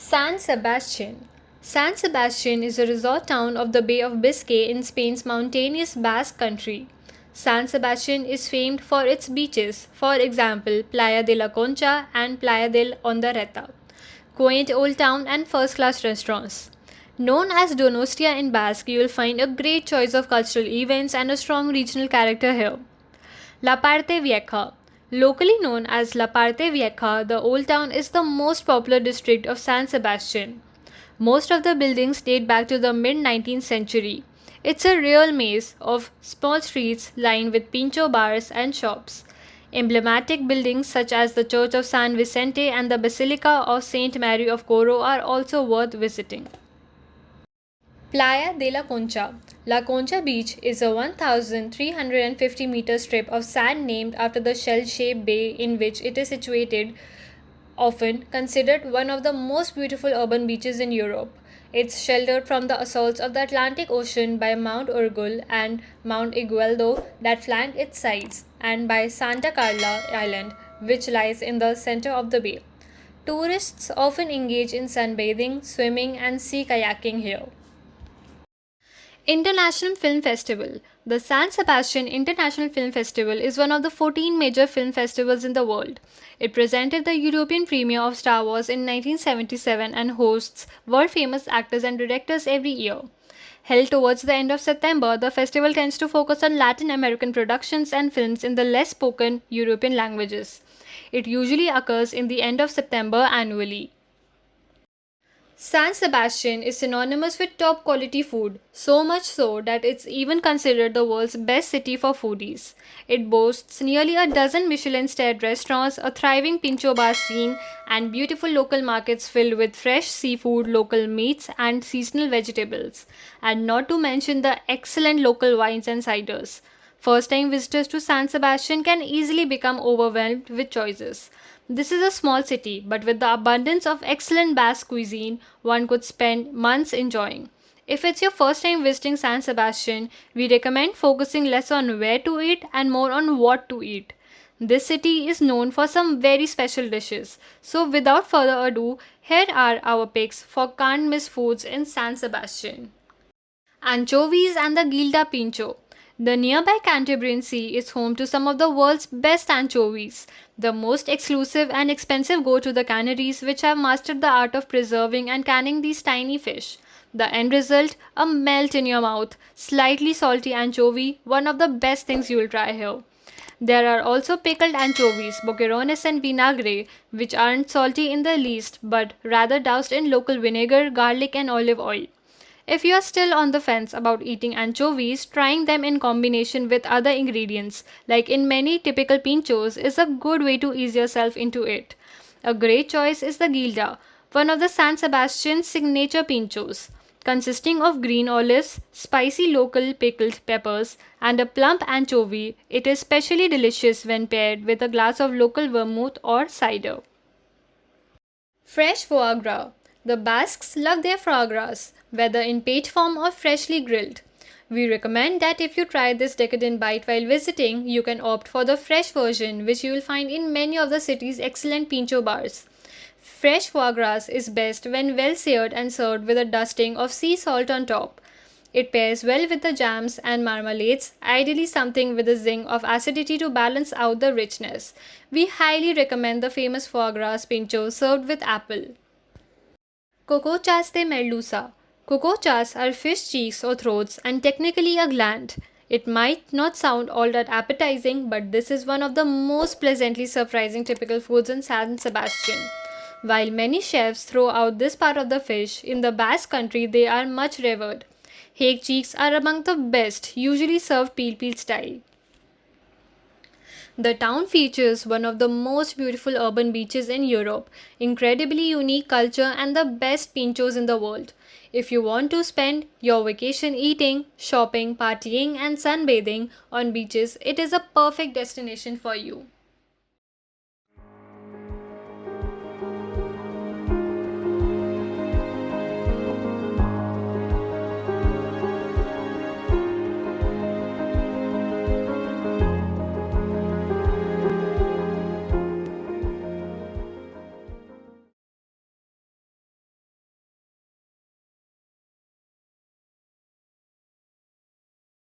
San Sebastian. San Sebastian is a resort town of the Bay of Biscay in Spain's mountainous Basque Country. San Sebastian is famed for its beaches, for example, Playa de la Concha and Playa del Ondarreta, quaint old town and first-class restaurants. Known as Donostia in Basque, you will find a great choice of cultural events and a strong regional character here. La Parte Vieja. Locally known as La Parte Vieja, the Old Town is the most popular district of San Sebastian. Most of the buildings date back to the mid-19th century. It's a real maze of small streets lined with pintxo bars and shops. Emblematic buildings such as the Church of San Vicente and the Basilica of Saint Mary of Coro are also worth visiting. Playa de la Concha. La Concha Beach is a 1,350-meter strip of sand named after the shell-shaped bay in which it is situated, often considered one of the most beautiful urban beaches in Europe. It's sheltered from the assaults of the Atlantic Ocean by Mount Urgul and Mount Igualdo that flank its sides, and by Santa Carla Island, which lies in the center of the bay. Tourists often engage in sunbathing, swimming, and sea kayaking here. International Film Festival. The San Sebastian International Film Festival is one of the 14 major film festivals in the world. It presented the European premiere of Star Wars in 1977 and hosts world-famous actors and directors every year. Held towards the end of September, the festival tends to focus on Latin American productions and films in the less spoken European languages. It usually occurs in the end of September annually. San Sebastian is synonymous with top quality food, so much so that it's even considered the world's best city for foodies. It boasts nearly a dozen Michelin-starred restaurants, a thriving pintxo bar scene, and beautiful local markets filled with fresh seafood, local meats, and seasonal vegetables. And not to mention the excellent local wines and ciders. First-time visitors to San Sebastian can easily become overwhelmed with choices. This is a small city, but with the abundance of excellent Basque cuisine, one could spend months enjoying. If it's your first time visiting San Sebastian, we recommend focusing less on where to eat and more on what to eat. This city is known for some very special dishes. So without further ado, here are our picks for can't miss foods in San Sebastian. Anchovies and the Gilda pintxo. The nearby Cantabrian Sea is home to some of the world's best anchovies. The most exclusive and expensive go to the Canaries, which have mastered the art of preserving and canning these tiny fish. The end result? A melt in your mouth, slightly salty anchovy, one of the best things you'll try here. There are also pickled anchovies, boquerones and vinagre, which aren't salty in the least, but rather doused in local vinegar, garlic and olive oil. If you are still on the fence about eating anchovies, trying them in combination with other ingredients, like in many typical pintxos, is a good way to ease yourself into it. A great choice is the Gilda, one of the San Sebastian's signature pintxos. Consisting of green olives, spicy local pickled peppers, and a plump anchovy, it is specially delicious when paired with a glass of local vermouth or cider. Fresh foie gras. The Basques love their foie gras, whether in paste form or freshly grilled. We recommend that if you try this decadent bite while visiting, you can opt for the fresh version, which you will find in many of the city's excellent pintxo bars. Fresh foie gras is best when well seared and served with a dusting of sea salt on top. It pairs well with the jams and marmalades, ideally something with a zing of acidity to balance out the richness. We highly recommend the famous foie gras pintxo served with apple. Kokotxas de merluza. Kokotxas are fish cheeks or throats and technically a gland. It might not sound all that appetizing, but this is one of the most pleasantly surprising typical foods in San Sebastian. While many chefs throw out this part of the fish, in the Basque country they are much revered. Hake cheeks are among the best, usually served peel-peel style. The town features one of the most beautiful urban beaches in Europe, incredibly unique culture and the best pintxos in the world. If you want to spend your vacation eating, shopping, partying and sunbathing on beaches, it is a perfect destination for you.